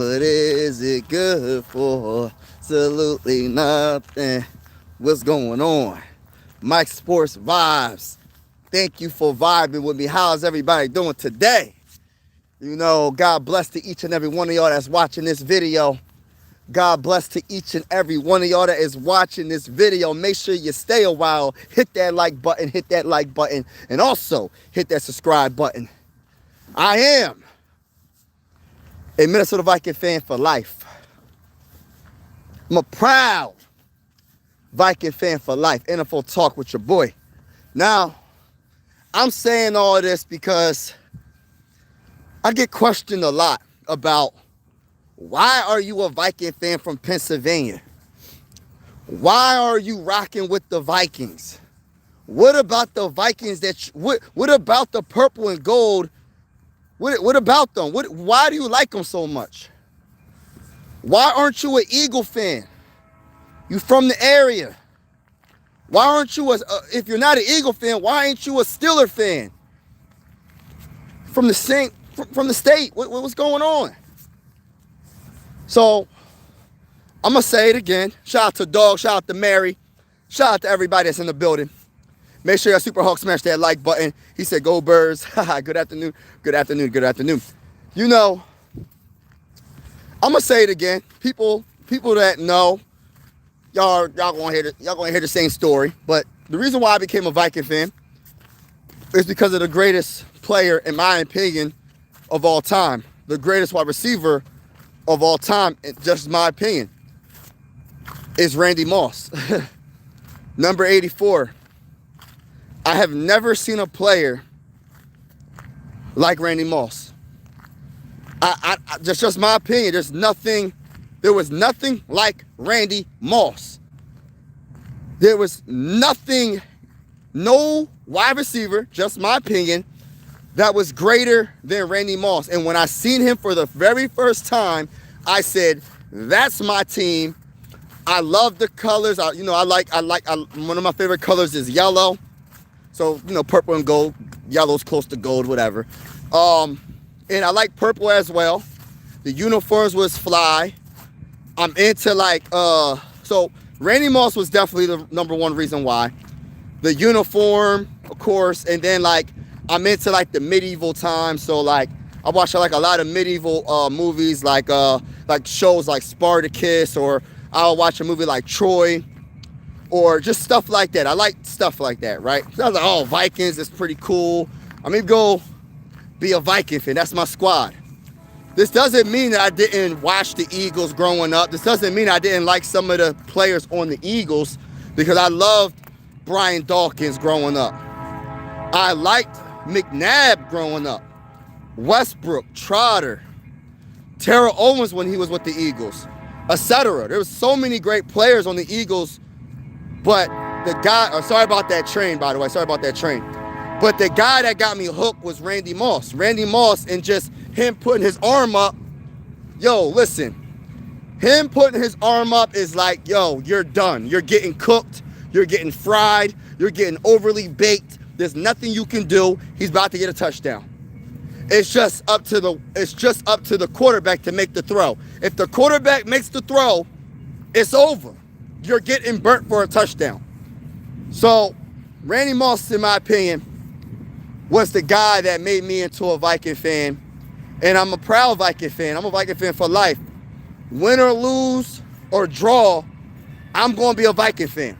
What is it good for? Absolutely nothing. What's going on? Mike Sports Vibes. Thank you for vibing with me. How's everybody doing today? God bless to each and every one of y'all that's watching this video. God bless to each and every one of y'all that is watching this video. Make sure you stay a while. Hit that like button, and also hit that subscribe button. I am a Minnesota Viking fan for life. I'm a proud Viking fan for life. NFL Talk with your boy. Now, I'm saying all this because I get questioned a lot about why are you a Viking fan from Pennsylvania? Why are you rocking with the Vikings? What about the Vikings what about the purple and gold? What about them? Why do you like them so much? Why aren't you an Eagle fan? You from the area. Why aren't you if you're not an Eagle fan, why ain't you a Steeler fan? From the state. What's going on? So, I'm going to say it again. Shout out to Dog. Shout out to Mary. Shout out to everybody that's in the building. Make sure y'all Super Hawk smash that like button. He said, go Birds. Good afternoon. Good afternoon. Good afternoon. I'm going to say it again. People that know, y'all gonna hear the same story. But the reason why I became a Viking fan is because of the greatest player, in my opinion, of all time. The greatest wide receiver of all time, just my opinion, is Randy Moss. Number 84. I have never seen a player like Randy Moss. Just my opinion. There was nothing like Randy Moss. There was nothing, no wide receiver, just my opinion, that was greater than Randy Moss. And when I seen him for the very first time, I said, that's my team. I love the colors. One of my favorite colors is yellow. So, purple and gold. Yellow's close to gold, whatever. And I like purple as well. The uniforms was fly. I'm into so Randy Moss was definitely the number one reason why. The uniform, of course, and then I'm into the medieval times. So I watch a lot of medieval movies, like shows like Spartacus, or I'll watch a movie like Troy, or just stuff like that. I like stuff like that, right? So I was like, oh, Vikings, that's pretty cool. I'm gonna go be a Viking fan. That's my squad. This doesn't mean that I didn't watch the Eagles growing up. This doesn't mean I didn't like some of the players on the Eagles, because I loved Brian Dawkins growing up. I liked McNabb growing up. Westbrook, Trotter, Terrell Owens when he was with the Eagles, etc. There was so many great players on the Eagles, but the guy, sorry about that train, by the way, but the guy that got me hooked was Randy Moss. Randy Moss, and just him putting his arm up. Yo, listen, him putting his arm up is like, yo, you're done. You're getting cooked. You're getting fried. You're getting overly baked. There's nothing you can do. He's about to get a touchdown. It's just up to the quarterback to make the throw. If the quarterback makes the throw, it's over. You're getting burnt for a touchdown. So, Randy Moss, in my opinion, was the guy that made me into a Viking fan. And I'm a proud Viking fan. I'm a Viking fan for life. Win or lose or draw, I'm going to be a Viking fan.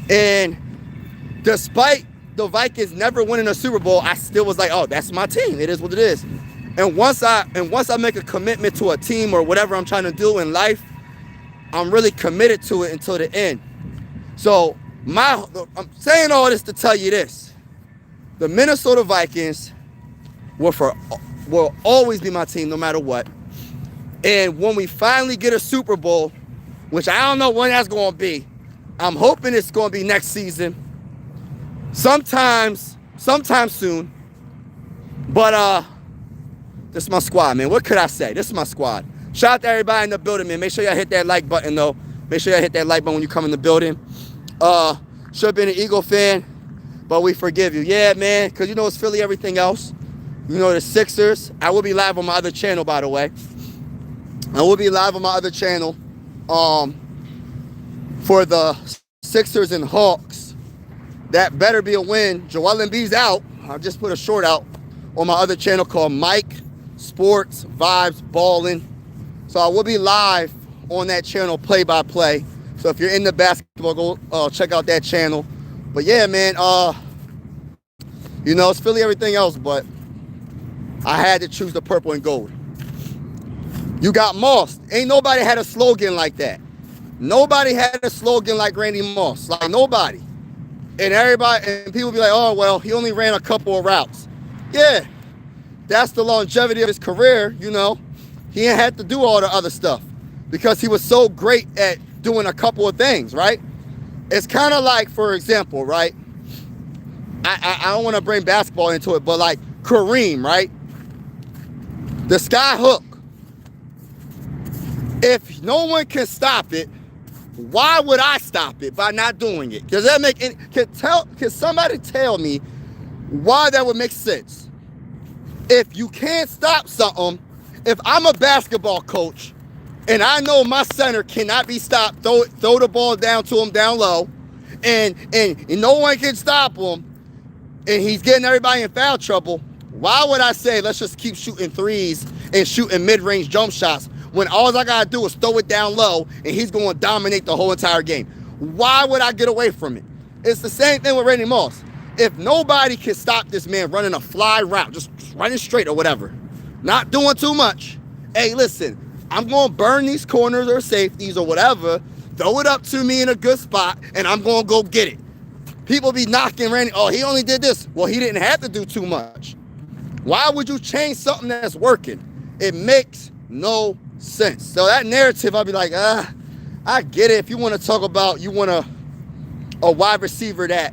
And despite the Vikings never winning a Super Bowl, I still was like, oh, that's my team. It is what it is. And once I make a commitment to a team or whatever I'm trying to do in life, I'm really committed to it until the end. So I'm saying all this to tell you this. The Minnesota Vikings will always be my team no matter what. And when we finally get a Super Bowl, which I don't know when that's going to be, I'm hoping it's going to be next season. Sometime soon. But this is my squad, man. What could I say? This is my squad. Shout out to everybody in the building, man. Make sure y'all hit that like button, though. Make sure y'all hit that like button when you come in the building. Should have been an Eagle fan, but we forgive you. Yeah, man, because it's Philly everything else. The Sixers. I will be live on my other channel, by the way. I will be live on my other channel for the Sixers and Hawks. That better be a win. Joel Embiid's out. I just put a short out on my other channel called Mike Sports Vibes Ballin'. So I will be live on that channel play by play. So if you're into basketball, go check out that channel. But yeah, man, it's Philly everything else, but I had to choose the purple and gold. You got Moss. Ain't nobody had a slogan like that. Nobody had a slogan like Randy Moss. Like nobody. And people be like, oh, well, he only ran a couple of routes. Yeah, that's the longevity of his career, He didn't have to do all the other stuff because he was so great at doing a couple of things, right? It's kind of like, for example, right? I don't want to bring basketball into it, but like Kareem, right? The sky hook. If no one can stop it, why would I stop it by not doing it? Does that make any, can somebody tell me why that would make sense? If you can't stop something, if I'm a basketball coach and I know my center cannot be stopped, throw the ball down to him down low, and no one can stop him, and he's getting everybody in foul trouble, why would I say let's just keep shooting threes and shooting mid-range jump shots when all I gotta do is throw it down low and he's gonna dominate the whole entire game? Why would I get away from it? It's the same thing with Randy Moss. If nobody can stop this man running a fly route, just running straight or whatever, not doing too much, hey, listen, I'm gonna burn these corners or safeties or whatever, throw it up to me in a good spot, and I'm gonna go get it. People be knocking Randy, oh, he only did this. Well, he didn't have to do too much. Why would you change something that's working? It makes no sense. So that narrative, I'll be like, I get it. If you want to talk about, you want a wide receiver that,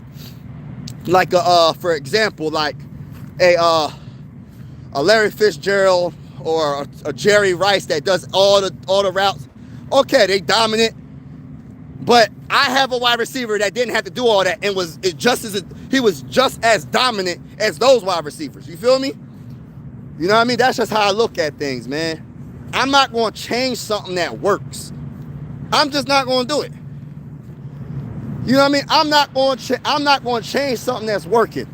like for example, like a Larry Fitzgerald or a Jerry Rice that does all the routes. Okay, they dominant. But I have a wide receiver that didn't have to do all that and he was just as dominant as those wide receivers. You feel me? You know what I mean? That's just how I look at things, man. I'm not going to change something that works. I'm just not going to do it. You know what I mean? I'm not going to change something that's working.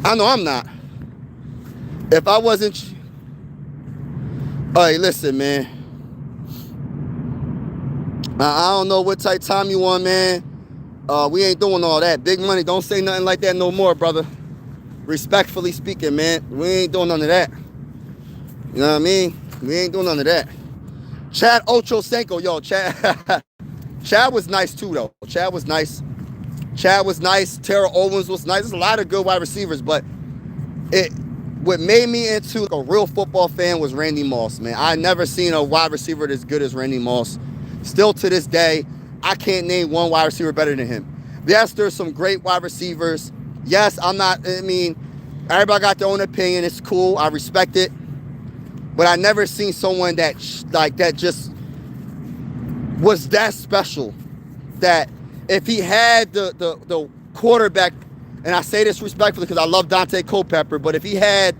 I know I'm not. If I wasn't, hey, listen, man. I don't know what type of time you on, man. We ain't doing all that. Big money, don't say nothing like that no more, brother. Respectfully speaking, man. We ain't doing none of that. You know what I mean? We ain't doing none of that. Chad Ochocinco, yo, Chad was nice too, though. Chad was nice. Terrell Owens was nice. There's a lot of good wide receivers, but what made me into a real football fan was Randy Moss, man. I never seen a wide receiver as good as Randy Moss. Still to this day, I can't name one wide receiver better than him. Yes, there's some great wide receivers. Yes, everybody got their own opinion. It's cool. I respect it. But I never seen someone that just was that special. That if he had the quarterback, and I say this respectfully because I love Dante Culpepper, but if he had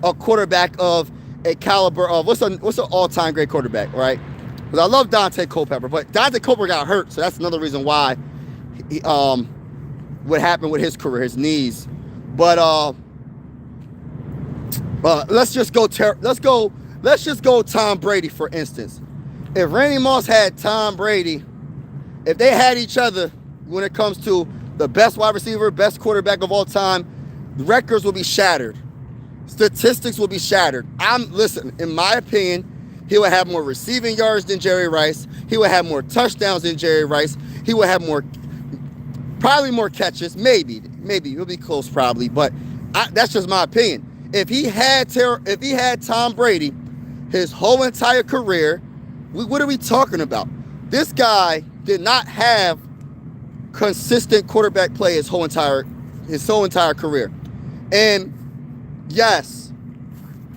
a quarterback of a caliber of, what's an all-time great quarterback, right? Because I love Dante Culpepper, but Dante Culpepper got hurt, so that's another reason why what happened with his career, his knees. But let's just go Tom Brady, for instance. If Randy Moss had Tom Brady, if they had each other when it comes to the best wide receiver, best quarterback of all time, records will be shattered. Statistics will be shattered. Listen, in my opinion, he would have more receiving yards than Jerry Rice. He would have more touchdowns than Jerry Rice. He would have probably more catches. Maybe he'll be close, probably. But that's just my opinion. If he had Tom Brady, his whole entire career, what are we talking about? This guy did not have consistent quarterback play his whole entire career. And yes,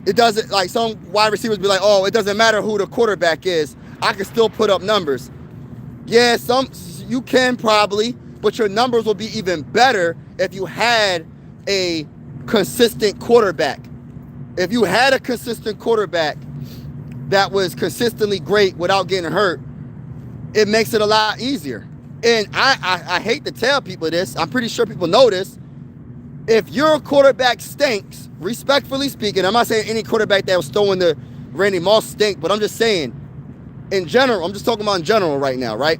it doesn't, like some wide receivers be like, oh, it doesn't matter who the quarterback is. I can still put up numbers. Yeah, you can probably, but your numbers will be even better if you had a consistent quarterback. If you had a consistent quarterback, that was consistently great without getting hurt, it makes it a lot easier. And I hate to tell people this. I'm pretty sure people know this. If your quarterback stinks, respectfully speaking, I'm not saying any quarterback that was throwing the Randy Moss stink, but I'm just saying, in general, I'm just talking about in general right now, right?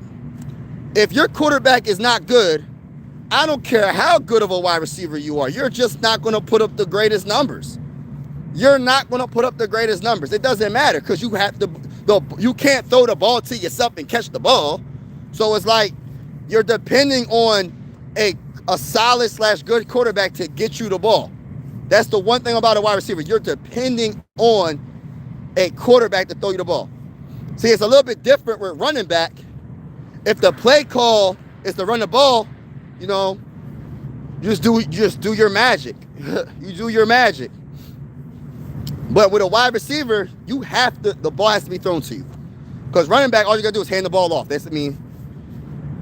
If your quarterback is not good, I don't care how good of a wide receiver you are, you're just not going to put up the greatest numbers. You're not going to put up the greatest numbers. It doesn't matter because you have to. You can't throw the ball to yourself and catch the ball. So it's like you're depending on a solid / good quarterback to get you the ball. That's the one thing about a wide receiver. You're depending on a quarterback to throw you the ball. See, it's a little bit different with running back. If the play call is to run the ball, you know, you just do your magic. You do your magic. But with a wide receiver, you have to, the ball has to be thrown to you. Because running back, all you gotta do is hand the ball off. That's, I mean,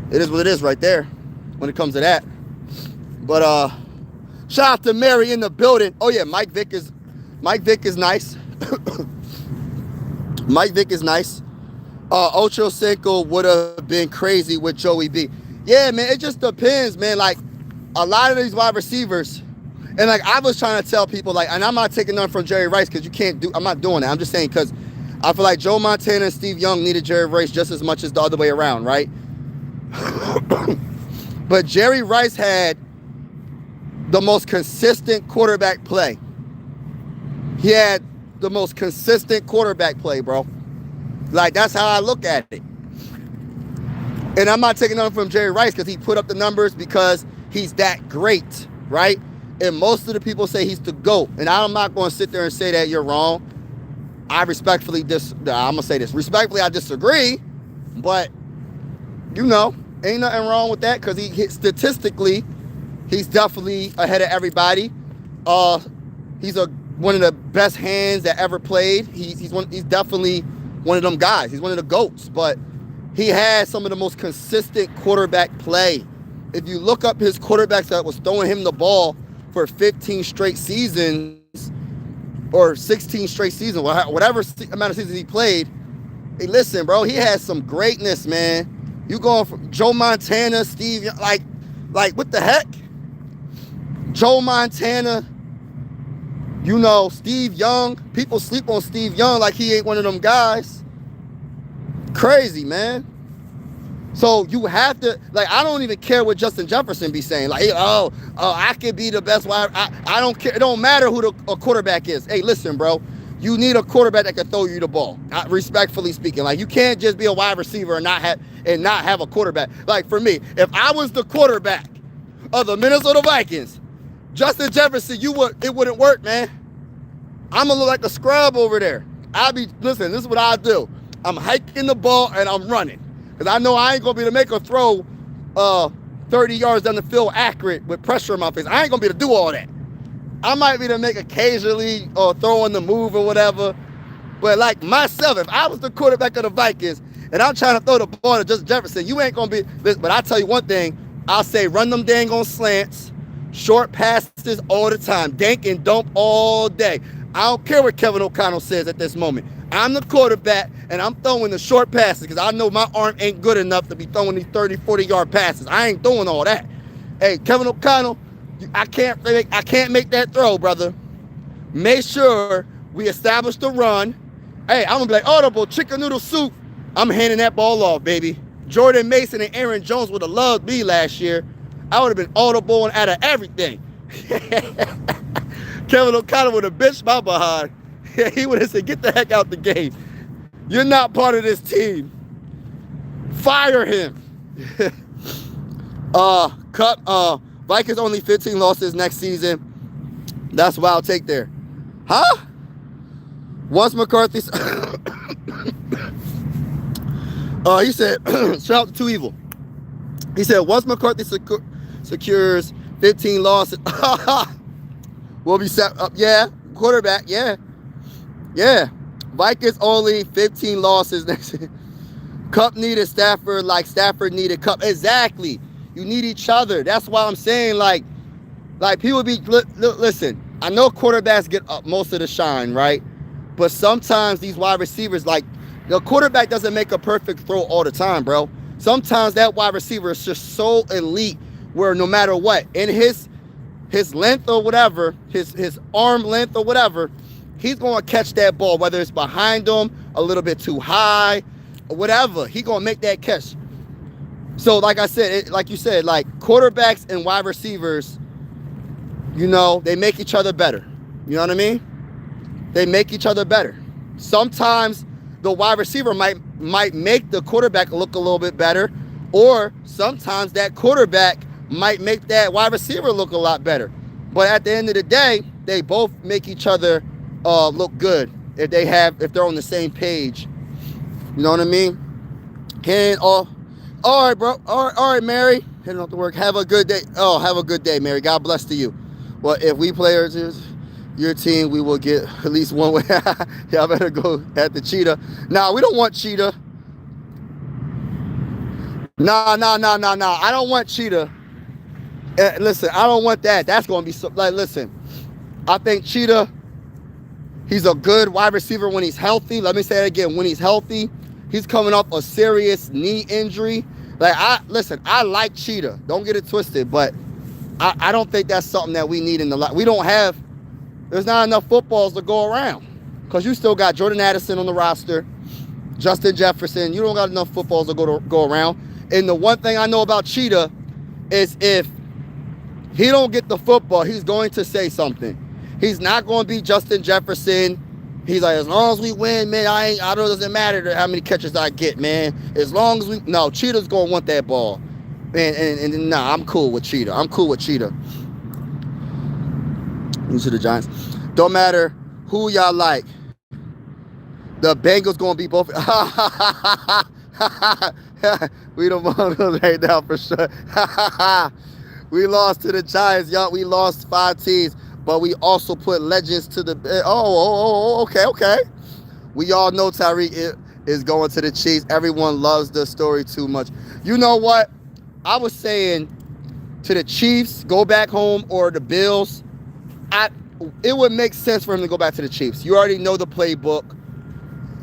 it is what it is right there when it comes to that. But shout out to Mary in the building. Oh yeah, Mike Vick is nice. Mike Vick is nice. Ocho Cinco would have been crazy with Joey B. Yeah, man, it just depends, man. Like a lot of these wide receivers. And like I was trying to tell people, like, and I'm not taking none from Jerry Rice because you can't do. I'm not doing that. I'm just saying because I feel like Joe Montana and Steve Young needed Jerry Rice just as much as the other way around, right? But Jerry Rice had the most consistent quarterback play. He had the most consistent quarterback play, bro. Like that's how I look at it. And I'm not taking nothing from Jerry Rice because he put up the numbers because he's that great, right? And most of the people say he's the GOAT. And I'm not going to sit there and say that you're wrong. I respectfully I'm going to say this. Respectfully, I disagree. But, you know, ain't nothing wrong with that because statistically, he's definitely ahead of everybody. He's one of the best hands that ever played. He's definitely one of them guys. He's one of the GOATs. But he has some of the most consistent quarterback play. If you look up his quarterbacks that was throwing him the ball for 15 straight seasons or 16 straight seasons, whatever amount of seasons he played, hey, listen, bro, he has some greatness, man. You going from Joe Montana, Steve, like what the heck? Joe Montana, you know, Steve Young. People sleep on Steve Young like he ain't one of them guys. Crazy, man. So you have to, like, I don't even care what Justin Jefferson be saying. Like, I could be the best wide. I don't care. It don't matter who the quarterback is. Hey, listen, bro. You need a quarterback that can throw you the ball. Respectfully speaking, like you can't just be a wide receiver and not have a quarterback. Like for me, if I was the quarterback of the Minnesota Vikings, Justin Jefferson, it wouldn't work, man. I'm gonna look like a scrub over there. Listen, this is what I do. I'm hiking the ball and I'm running. Because I know I ain't going to be able to make a throw 30 yards down the field accurate with pressure in my face. I ain't going to be able to do all that. I might be able to make occasionally or throw on the move or whatever. But like myself, if I was the quarterback of the Vikings and I'm trying to throw the ball to Justin Jefferson, you ain't going to be. But I'll tell you one thing. I'll say run them dang on slants, short passes all the time, dank and dump all day. I don't care what Kevin O'Connell says at this moment. I'm the quarterback, and I'm throwing the short passes because I know my arm ain't good enough to be throwing these 30, 40-yard passes. I ain't throwing all that. Hey, Kevin O'Connell, I can't make that throw, brother. Make sure we establish the run. Hey, I'm going to be like, audible, chicken noodle soup. I'm handing that ball off, baby. Jordan Mason and Aaron Jones would have loved me last year. I would have been audible and out of everything. Kevin O'Connell would have bitched my behind. He would have said, get the heck out the game. You're not part of this team. Fire him. Vikings only 15 losses next season. That's what I'll take there. Huh? Once McCarthy... he said, shout out to Too Evil. He said, once McCarthy secures 15 losses... we'll be set up. Yeah. Quarterback. Yeah. Yeah. Vikings only 15 losses next season. Cup needed Stafford like Stafford needed Cup. Exactly. You need each other. That's why I'm saying, like people be... Listen, I know quarterbacks get most of the shine, right? But sometimes these wide receivers, like, the quarterback doesn't make a perfect throw all the time, bro. Sometimes that wide receiver is just so elite where no matter what, in his length or whatever, his arm length or whatever, he's going to catch that ball, whether it's behind him, a little bit too high, or whatever. He's going to make that catch. So, like I said, like you said, like quarterbacks and wide receivers, you know, they make each other better. You know what I mean? They make each other better. Sometimes the wide receiver might make the quarterback look a little bit better, or sometimes that quarterback might make that wide receiver look a lot better. But at the end of the day, they both make each other look good if they're on the same page. You know what I mean? All right, bro. All right, Mary. Heading off to work. Have a good day. Oh, have a good day, Mary. God bless to you. Well, if we players your team, we will get at least one way. Y'all better go at the cheetah. Nah, we don't want cheetah. Nah. I don't want cheetah. Listen, I don't want that. That's going to be so, like, listen, I think Cheetah, he's a good wide receiver when he's healthy. Let me say it again. When he's healthy, he's coming off a serious knee injury. Like, I like Cheetah. Don't get it twisted, but I don't think that's something that we need in the lot. There's not enough footballs to go around because you still got Jordan Addison on the roster, Justin Jefferson. You don't got enough footballs to go around. And the one thing I know about Cheetah is if he don't get the football, he's going to say something. He's not going to be Justin Jefferson. He's like, as long as we win, man, I don't, it doesn't matter how many catches I get, man. As long as no, Cheetah's going to want that ball. And nah, I'm cool with Cheetah. Into the Giants. Don't matter who y'all like. The Bengals going to be both. We don't want those right now for sure. We lost to the Giants, y'all. We lost 5 teams, but we also put legends to the. Okay. We all know Tyreek is going to the Chiefs. Everyone loves the story too much. You know what? I was saying to the Chiefs, go back home, or the Bills. It would make sense for him to go back to the Chiefs. You already know the playbook.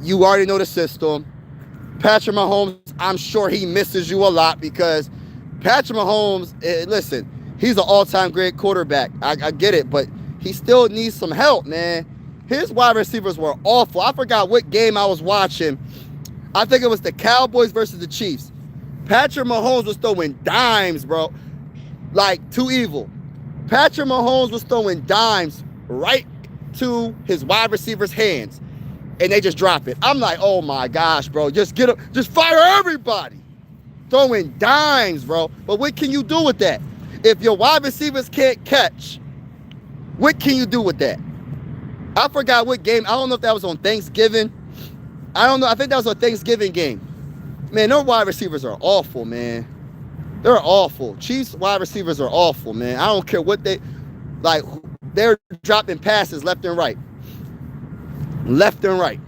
You already know the system. Patrick Mahomes, I'm sure he misses you a lot because Patrick Mahomes, listen, he's an all-time great quarterback. I get it, but he still needs some help, man. His wide receivers were awful. I forgot what game I was watching. I think it was the Cowboys versus the Chiefs. Patrick Mahomes was throwing dimes, bro. Like, too evil. Patrick Mahomes was throwing dimes right to his wide receivers' hands, and they just drop it. I'm like, oh my gosh, bro. Just get up. Just fire everybody. Throwing dimes, bro. But what can you do with that? If your wide receivers can't catch, what can you do with that? I forgot what game. I don't know if that was on Thanksgiving. I don't know. I think that was a Thanksgiving game. Man, their wide receivers are awful, man. They're awful. Chiefs wide receivers are awful, man. I don't care what they're dropping passes left and right. Left and right.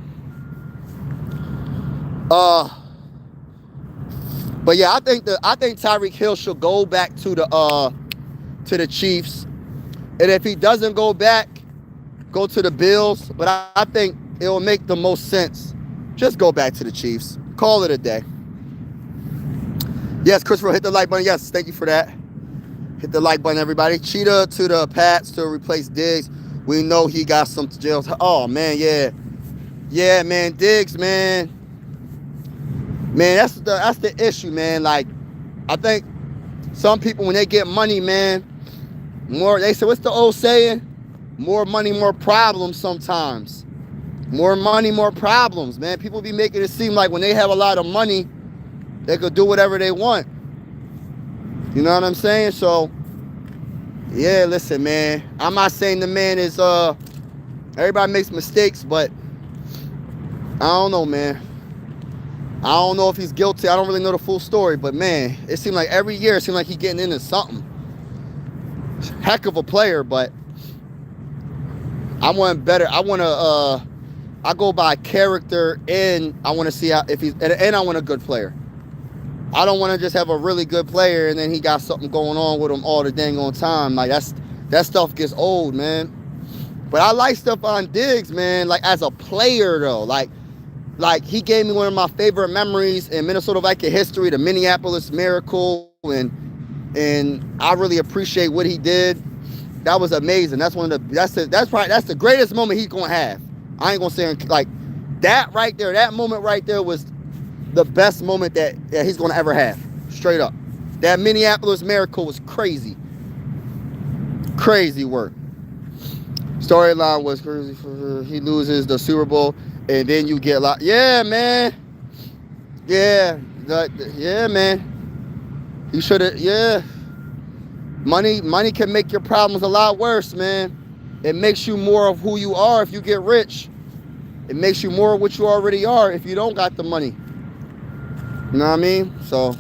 But yeah, I think Tyreek Hill should go back to the Chiefs. And if he doesn't go back, go to the Bills. But I think it will make the most sense. Just go back to the Chiefs. Call it a day. Yes, Christopher, hit the like button. Yes, thank you for that. Hit the like button, everybody. Cheetah to the Pats to replace Diggs. We know he got some jails. Oh, man, yeah. Yeah, man, Diggs, man. Man, that's the issue, man. Like, I think some people, when they get money, man, they say, what's the old saying? More money, more problems sometimes. More money, more problems, man. People be making it seem like when they have a lot of money, they could do whatever they want. You know what I'm saying? So, yeah, listen, man. I'm not saying the man is, everybody makes mistakes, but I don't know, man. I don't know if he's guilty. I don't really know the full story, but man, it seemed like every year, it seemed like he's getting into something. Heck of a player, but I want better. I go by character, and I want to see how, if he's, and I want a good player. I don't want to just have a really good player and then he got something going on with him all the dang on time. Like, that stuff gets old, man. But I like Stephon Diggs, man, like as a player though. Like he gave me one of my favorite memories in Minnesota Viking history, the Minneapolis Miracle, and I really appreciate what he did. That was amazing. That's the greatest moment he's gonna have. I ain't gonna say like that right there. That moment right there was the best moment that he's gonna ever have. Straight up. That Minneapolis Miracle was crazy. Crazy work. Storyline was crazy. He loses the Super Bowl, and then you get like, yeah, man. Yeah. Yeah, man. You should have, yeah. Money can make your problems a lot worse, man. It makes you more of who you are if you get rich. It makes you more of what you already are if you don't got the money. You know what I mean? So,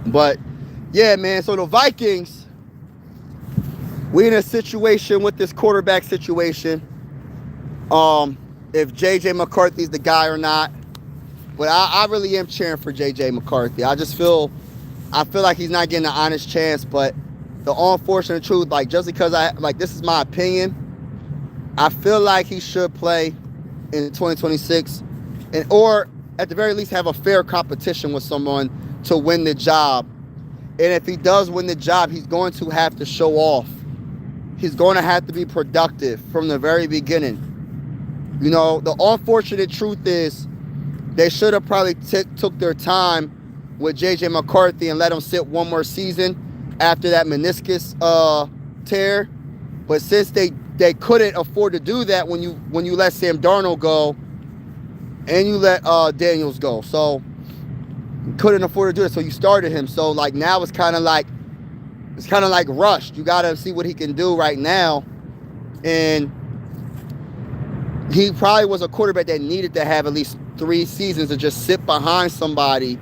but, yeah, man. So the Vikings, we in a situation with this quarterback situation. If J.J. McCarthy's the guy or not. But I really am cheering for J.J. McCarthy. I feel like he's not getting an honest chance. But the unfortunate truth, like, just because this is my opinion, I feel like he should play in 2026, or at the very least have a fair competition with someone to win the job. And if he does win the job, he's going to have to show off. He's going to have to be productive from the very beginning. You know, the unfortunate truth is they should have probably took their time with J.J. McCarthy and let him sit one more season after that meniscus tear. But since they couldn't afford to do that when you let Sam Darnold go and you let Daniels go, so couldn't afford to do it, so you started him. So like now it's kind of like rushed. You gotta see what he can do right now, and he probably was a quarterback that needed to have at least 3 seasons to just sit behind somebody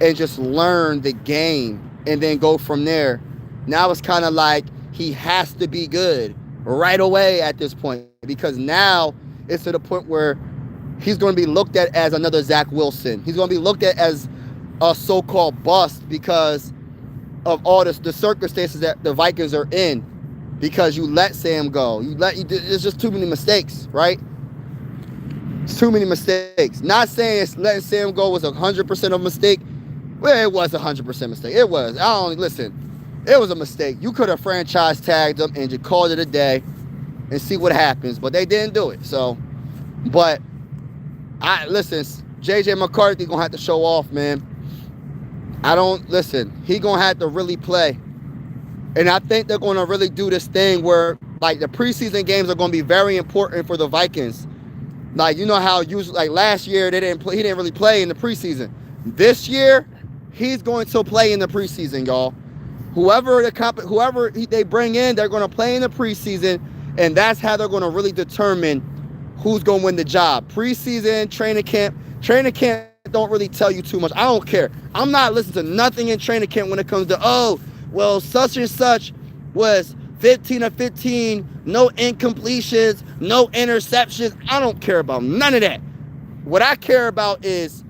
and just learn the game and then go from there. Now it's kind of like he has to be good right away at this point, because now it's to the point where he's going to be looked at as another Zach Wilson. He's going to be looked at as a so-called bust because of all the circumstances that the Vikings are in, because you let Sam go. It's just too many mistakes, right? It's too many mistakes. Not saying letting Sam go was 100% of a mistake. Well, it was 100% mistake. It was. It was a mistake. You could have franchise tagged him and just called it a day and see what happens, but they didn't do it. So, but J.J. McCarthy gonna have to show off, man. He gonna have to really play. And I think they're gonna really do this thing where, like, the preseason games are gonna be very important for the Vikings. Like, you know how usually, like last year, he didn't really play in the preseason. This year, he's going to play in the preseason, y'all. Whoever they bring in, they're going to play in the preseason, and that's how they're going to really determine who's going to win the job. Preseason, training camp don't really tell you too much. I don't care. I'm not listening to nothing in training camp when it comes to, such and such was 15 of 15, no incompletions, no interceptions. I don't care about none of that. What I care about is,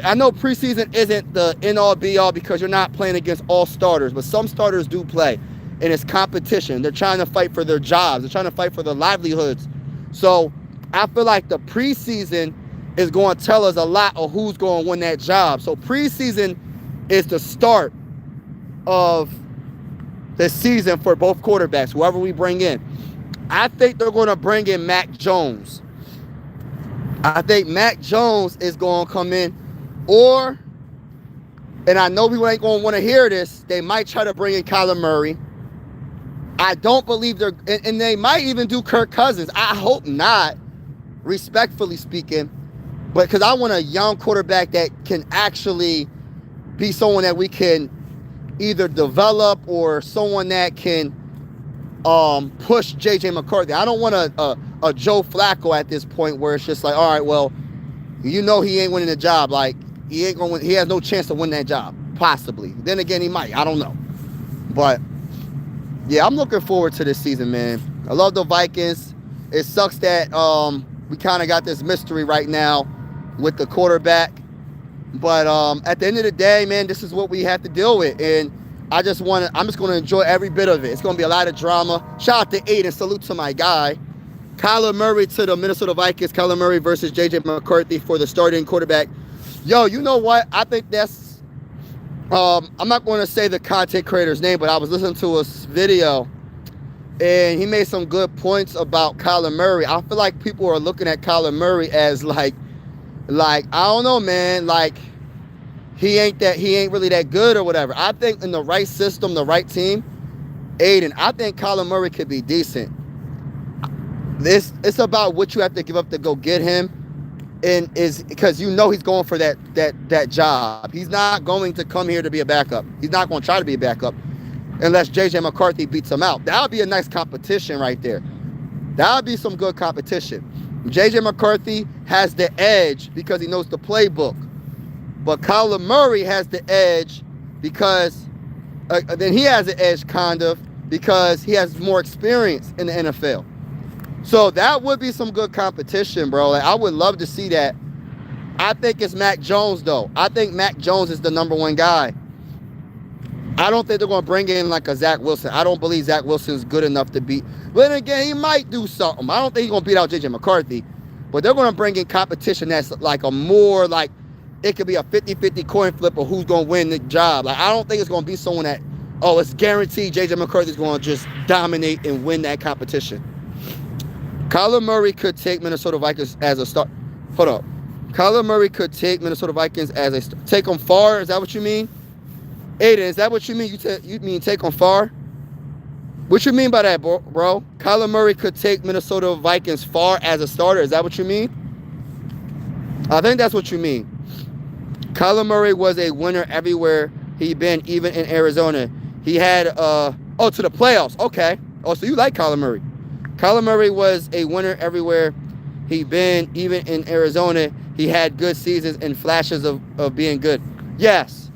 I know preseason isn't the end-all be-all because you're not playing against all starters, but some starters do play, and it's competition. They're trying to fight for their jobs. They're trying to fight for their livelihoods. So I feel like the preseason is going to tell us a lot of who's going to win that job. So preseason is the start of the season for both quarterbacks, whoever we bring in. I think they're going to bring in Mac Jones. I think Mac Jones is going to come in. And I know people ain't going to want to hear this, they might try to bring in Kyler Murray. I don't believe and they might even do Kirk Cousins. I hope not, respectfully speaking, but because I want a young quarterback that can actually be someone that we can either develop or someone that can push J.J. McCarthy. I don't want a Joe Flacco at this point where it's just like, all right, well, he ain't winning the job. Like, he ain't gonna win. He has no chance to win that job, possibly. Then again, he might. I don't know. But yeah, I'm looking forward to this season, man. I love the Vikings. It sucks that we kind of got this mystery right now with the quarterback. But at the end of the day, man, this is what we have to deal with. And I'm just going to enjoy every bit of it. It's going to be a lot of drama. Shout out to Aiden. Salute to my guy. Kyler Murray to the Minnesota Vikings. Kyler Murray versus J.J. McCarthy for the starting quarterback. Yo, you know what? I think that's, I'm not going to say the content creator's name, but I was listening to a video, and he made some good points about Kyler Murray. I feel like people are looking at Kyler Murray as like, I don't know, man, like, he ain't really that good or whatever. I think in the right system, the right team, Aiden, I think Kyler Murray could be decent. It's about what you have to give up to go get him, and is because you know he's going for that job. He's not going to come here to be a backup. He's not going to try to be a backup unless J.J. McCarthy beats him out. That would be a nice competition right there. That would be some good competition. J.J. McCarthy has the edge because he knows the playbook. But Kyler Murray has the edge because then he has the edge kind of because he has more experience in the NFL. So that would be some good competition, bro. Like, I would love to see that. I think it's Mac Jones, though. I think Mac Jones is the number one guy. I don't think they're going to bring in like a Zach Wilson. I don't believe Zach Wilson's good enough to beat. But then again, he might do something. I don't think he's going to beat out J.J. McCarthy. But they're going to bring in competition that's like a more like, it could be a 50-50 coin flip of who's going to win the job. Like, I don't think it's going to be someone that, oh, it's guaranteed J.J. McCarthy's going to just dominate and win that competition. Kyler Murray could take Minnesota Vikings as a start. Hold up. Kyler Murray could take Minnesota Vikings as a start. Take them far? Is that what you mean? Aiden, is that what you mean? You mean take them far? What you mean by that, bro? Kyler Murray could take Minnesota Vikings far as a starter. Is that what you mean? I think that's what you mean. Kyler Murray was a winner everywhere he been, even in Arizona. He had, to the playoffs. Okay. Oh, so you like Kyler Murray. Kyler Murray was a winner everywhere he been, even in Arizona. He had good seasons and flashes of being good. Yes.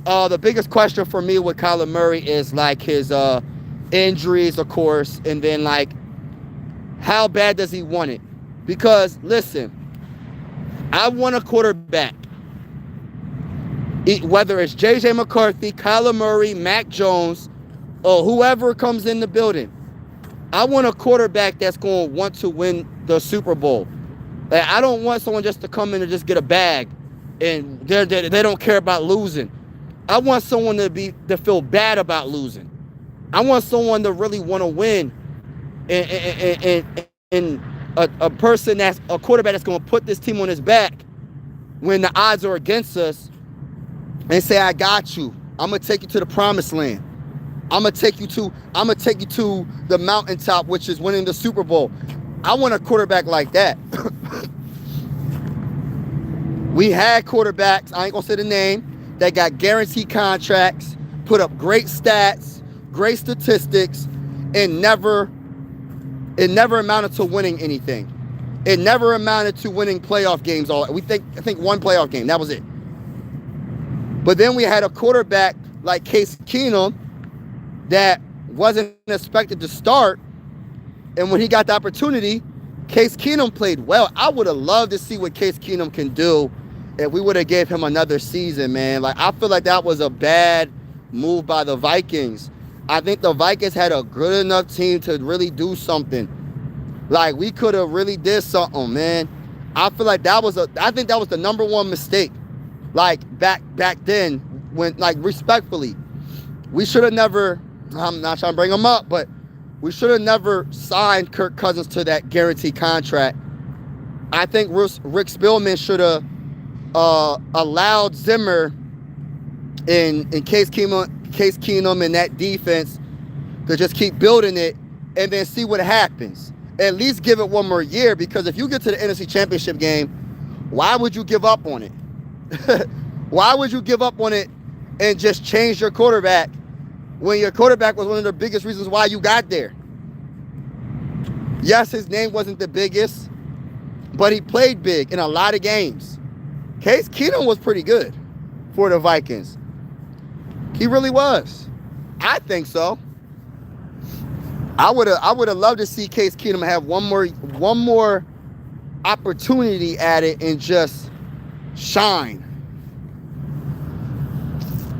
The biggest question for me with Kyler Murray is like his injuries, of course, and then like how bad does he want it? Because, listen, I want a quarterback. Whether it's J.J. McCarthy, Kyler Murray, Mac Jones, or whoever comes in the building, I want a quarterback that's going to want to win the Super Bowl. Like, I don't want someone just to come in and just get a bag and they don't care about losing. I want someone to feel bad about losing. I want someone to really want to win, and a person that's a quarterback that's going to put this team on his back when the odds are against us. And say, I got you. I'm gonna take you to the promised land. I'm gonna take you to the mountaintop, which is winning the Super Bowl. I want a quarterback like that. We had quarterbacks, I ain't gonna say the name, that got guaranteed contracts, put up great stats, great statistics, and never amounted to winning anything. It never amounted to winning playoff games. I think one playoff game, that was it. But then we had a quarterback like Case Keenum that wasn't expected to start. And when he got the opportunity, Case Keenum played well. I would have loved to see what Case Keenum can do if we would have gave him another season, man. Like, I feel like that was a bad move by the Vikings. I think the Vikings had a good enough team to really do something. Like, we could have really did something, man. I feel like I think that was the number one mistake. Like, back then, when, like, respectfully, we should have never, I'm not trying to bring him up, but we should have never signed Kirk Cousins to that guaranteed contract. I think Rick Spielman should have allowed Zimmer in Case Keenum and that defense to just keep building it and then see what happens. At least give it one more year, because if you get to the NFC Championship game, why would you give up on it? Why would you give up on it and just change your quarterback when your quarterback was one of the biggest reasons why you got there? Yes, his name wasn't the biggest, but he played big in a lot of games. Case Keenum was pretty good for the Vikings. He really was. I think so. I would have loved to see Case Keenum have one more opportunity at it and just shine.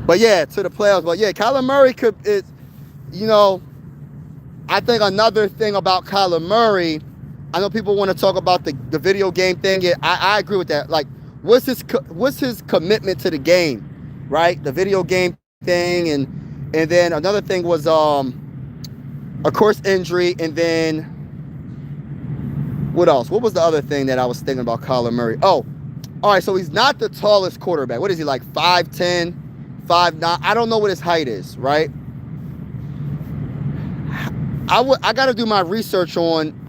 But yeah, to the playoffs. But yeah, Kyler Murray you know, I think another thing about Kyler Murray, I know people want to talk about the video game thing. Yeah, I agree with that. Like, what's his commitment to the game, right? The video game thing, and then another thing was of course injury, and then what else? What was the other thing that I was thinking about Kyler Murray? Oh, all right, so he's not the tallest quarterback. What is he, like 5'10", 5'9"? I don't know what his height is, right? I got to do my research on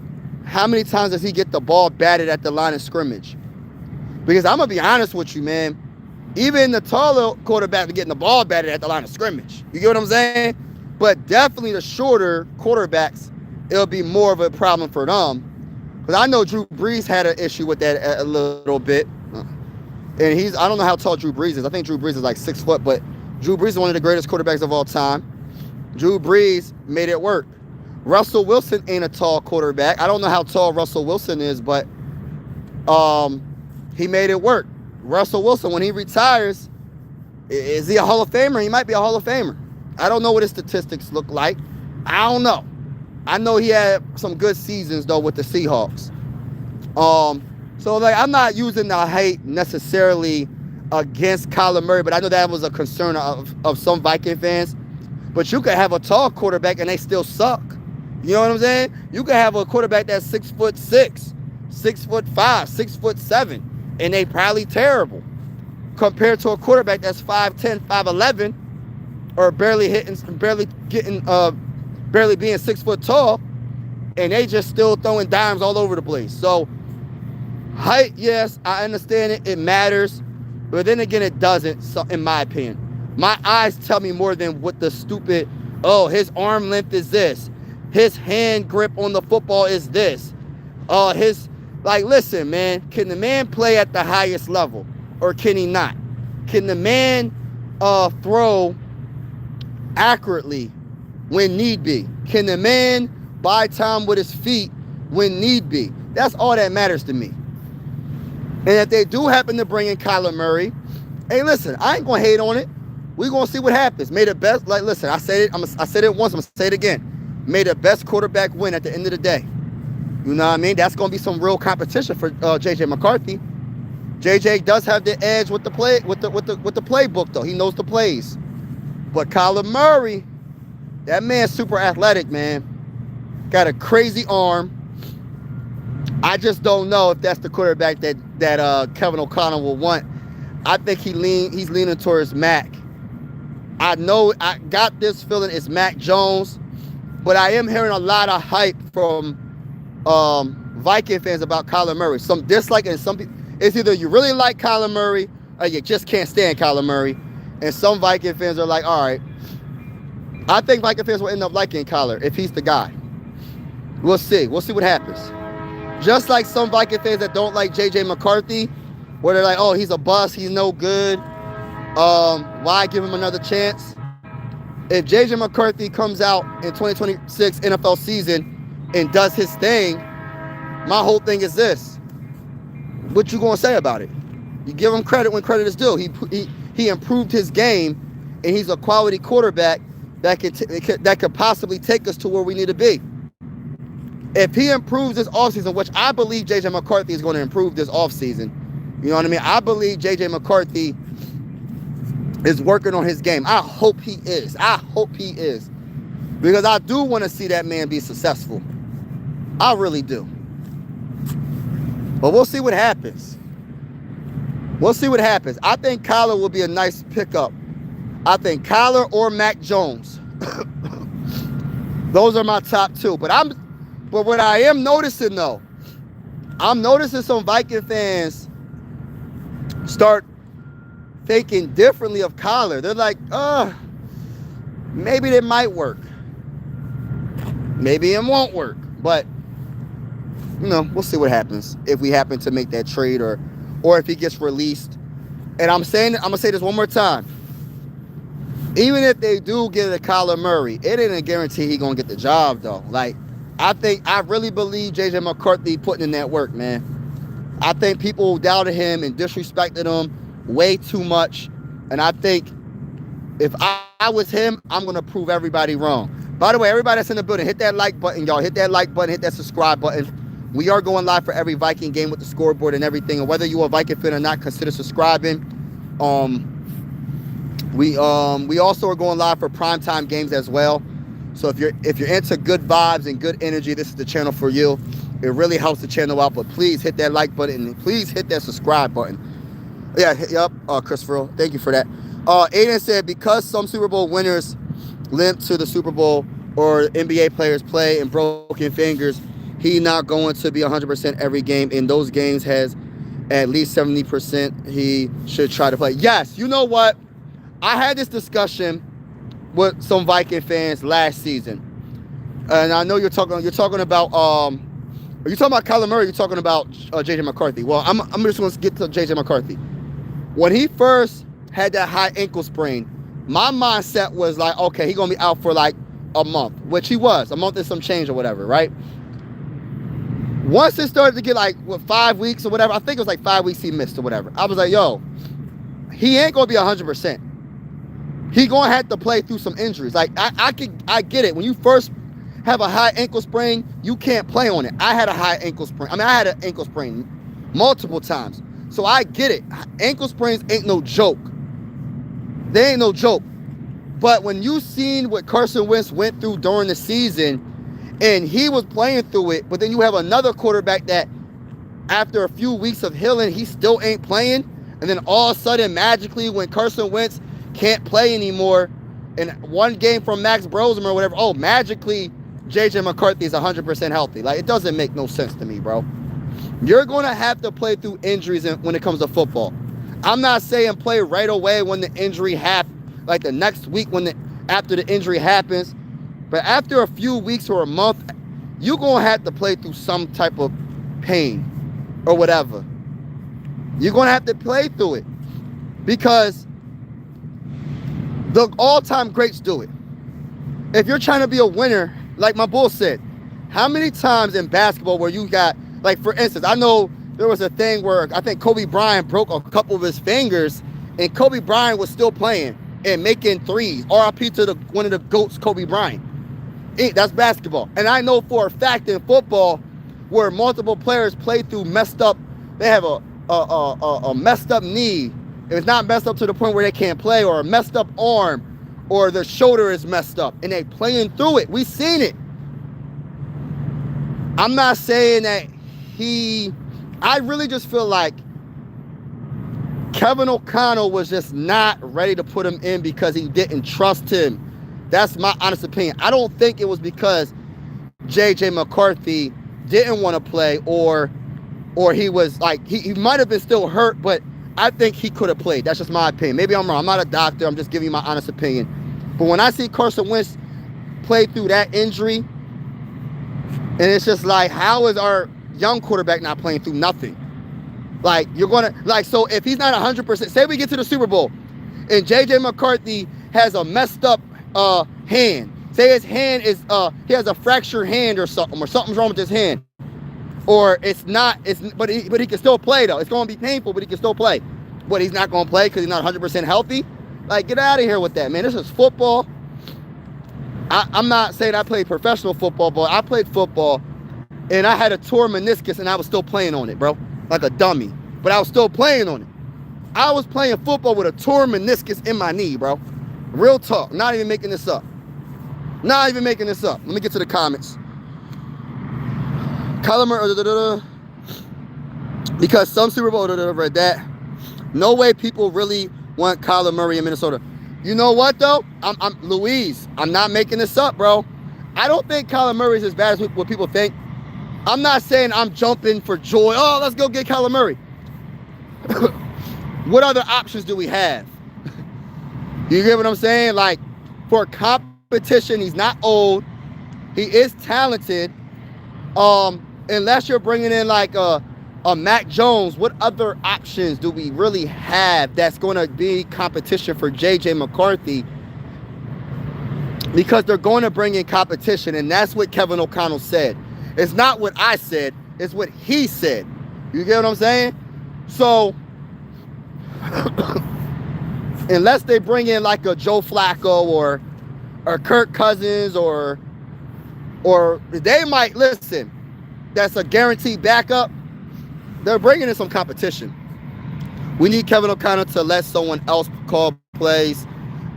how many times does he get the ball batted at the line of scrimmage. Because I'm going to be honest with you, man. Even the taller quarterback are getting the ball batted at the line of scrimmage. You get what I'm saying? But definitely the shorter quarterbacks, it'll be more of a problem for them. Because I know Drew Brees had an issue with that a little bit. And I don't know how tall Drew Brees is. I think Drew Brees is like 6 foot, but Drew Brees is one of the greatest quarterbacks of all time. Drew Brees made it work. Russell Wilson ain't a tall quarterback. I don't know how tall Russell Wilson is, but he made it work. Russell Wilson, when he retires, is he a Hall of Famer? He might be a Hall of Famer. I don't know what his statistics look like. I don't know. I know he had some good seasons, though, with the Seahawks. So, like, I'm not using the height necessarily against Kyler Murray, but I know that was a concern of some Viking fans. But you could have a tall quarterback and they still suck. You know what I'm saying? You could have a quarterback that's 6'6", 6'5", 6'7", and they probably terrible compared to a quarterback that's 5'10", 5'11", or barely being 6 foot tall, and they just still throwing dimes all over the place. So height, yes, I understand it. It matters, but then again, it doesn't. So, in my opinion, my eyes tell me more than what the stupid. Oh, his arm length is this. His hand grip on the football is this. Listen, man, can the man play at the highest level or can he not? Can the man throw accurately when need be? Can the man buy time with his feet when need be? That's all that matters to me. And if they do happen to bring in Kyler Murray, hey, listen, I ain't going to hate on it. We're going to see what happens. May the best, like, listen, I said it once, I'm going to say it again. May the best quarterback win at the end of the day. You know what I mean? That's going to be some real competition for JJ McCarthy. JJ does have the edge with the playbook, though. He knows the plays. But Kyler Murray, that man's super athletic, man. Got a crazy arm. I just don't know if that's the quarterback that Kevin O'Connell will want. I think he's leaning towards Mac. I know I got this feeling it's Mac Jones, but I am hearing a lot of hype from Viking fans about Kyler Murray. Some dislike, and some people, it's either you really like Kyler Murray or you just can't stand Kyler Murray. And some Viking fans are like, all right. I think Viking fans will end up liking Kyler if he's the guy. We'll see. We'll see what happens. Just like some Viking fans that don't like JJ McCarthy, where they're like, oh, he's a bust, he's no good. Why give him another chance? If JJ McCarthy comes out in 2026 NFL season and does his thing, my whole thing is this. What you gonna say about it? You give him credit when credit is due. He improved his game, and he's a quality quarterback that could possibly take us to where we need to be. If he improves this offseason, which I believe JJ McCarthy is going to improve this offseason, you know what I mean? I believe JJ McCarthy is working on his game. I hope he is. Because I do want to see that man be successful. I really do. But we'll see what happens. I think Kyler will be a nice pickup. I think Kyler or Mac Jones. Those are my top two. But what I am noticing, though, I'm noticing some Viking fans start thinking differently of Kyler. They're like, maybe it might work. Maybe it won't work. But, we'll see what happens if we happen to make that trade or if he gets released. And I'm going to say this one more time. Even if they do get a Kyler Murray, it ain't a guarantee he's going to get the job, though. Like, I really believe JJ McCarthy putting in that work, man. I think people doubted him and disrespected him way too much. And I think If I was him, I'm going to prove everybody wrong. By the way, everybody that's in the building, hit that like button, y'all. Hit that like button, hit that subscribe button. We are going live for every Viking game with the scoreboard and everything. And whether you're a Viking fan or not, consider subscribing. We also are going live for primetime games as well. So if you're into good vibes and good energy, this is the channel for you. It really helps the channel out. But please hit that like button and please hit that subscribe button. Yeah, yep, Christopher, thank you for that. Aiden said, because some Super Bowl winners limp to the Super Bowl or NBA players play in broken fingers, he not going to be 100% every game. In those games has at least 70% he should try to play. Yes, you know what? I had this discussion with some Viking fans last season. And I know you're talking about are you talking about Kyler Murray? Or you're talking about JJ McCarthy. Well, I'm just going to get to JJ McCarthy. When he first had that high ankle sprain, my mindset was like, okay, he's going to be out for like a month, which he was, a month and some change or whatever, right? Once it started to get like, 5 weeks or whatever, I think it was like 5 weeks he missed or whatever. I was like, yo, he ain't going to be 100%. He going to have to play through some injuries. Like, I get it. When you first have a high ankle sprain, you can't play on it. I had a high ankle sprain. I had an ankle sprain multiple times. So I get it. Ankle sprains ain't no joke. They ain't no joke. But when you seen what Carson Wentz went through during the season, and he was playing through it, but then you have another quarterback that after a few weeks of healing, he still ain't playing. And then all of a sudden, magically, when Carson Wentz can't play anymore, and one game from Max Brosman or whatever, oh, magically, JJ McCarthy is 100% healthy. Like, it doesn't make no sense to me, bro. You're going to have to play through injuries when it comes to football. I'm not saying play right away when the injury happens, like the next week after the injury happens. But after a few weeks or a month, you're going to have to play through some type of pain or whatever. You're going to have to play through it because the all-time greats do it. If you're trying to be a winner, like my bull said, how many times in basketball where you got, like, for instance, I know there was a thing where I think Kobe Bryant broke a couple of his fingers, and Kobe Bryant was still playing and making threes. RIP to one of the GOATs, Kobe Bryant. That's basketball. And I know for a fact in football where multiple players play through messed up, they have a messed up knee. If it's not messed up to the point where they can't play, or a messed up arm, or the shoulder is messed up, and they playing through it. We've seen it. I'm not saying that I really just feel like Kevin O'Connell was just not ready to put him in because he didn't trust him. That's my honest opinion. I don't think it was because JJ McCarthy didn't want to play, or he was like, he might have been still hurt, but I think he could have played. That's just my opinion. Maybe I'm wrong. I'm not a doctor. I'm just giving you my honest opinion. But when I see Carson Wentz play through that injury, and it's just like, how is our young quarterback not playing through nothing? Like, you're going to, like, so if he's not 100%, say we get to the Super Bowl, and JJ McCarthy has a messed up hand. Say his hand is, he has a fractured hand or something's wrong with his hand. Or but he can still play, though. It's going to be painful, but he can still play. But he's not going to play because he's not 100% healthy? Like, get out of here with that, man. This is football. I'm not saying I played professional football, but I played football, and I had a torn meniscus, and I was still playing on it, bro. Like a dummy. But I was still playing on it. I was playing football with a torn meniscus in my knee, bro. Real talk. Not even making this up. Not even making this up. Let me get to the comments. Kyler Murray, because some Super Bowl read that. No way people really want Kyler Murray in Minnesota. You know what, though? I'm Louise. I'm not making this up, bro. I don't think Kyler Murray is as bad as what people think. I'm not saying I'm jumping for joy. Oh, let's go get Kyler Murray. What other options do we have? You get what I'm saying? Like, for competition, he's not old. He is talented. Unless you're bringing in like a Mac Jones, what other options do we really have that's going to be competition for JJ McCarthy? Because they're going to bring in competition, and that's what Kevin O'Connell said. It's not what I said, it's what he said. You get what I'm saying? So Unless they bring in like a Joe Flacco or Kirk Cousins or they might, listen, that's a guaranteed backup. They're bringing in some competition. We need Kevin O'Connell to let someone else call plays.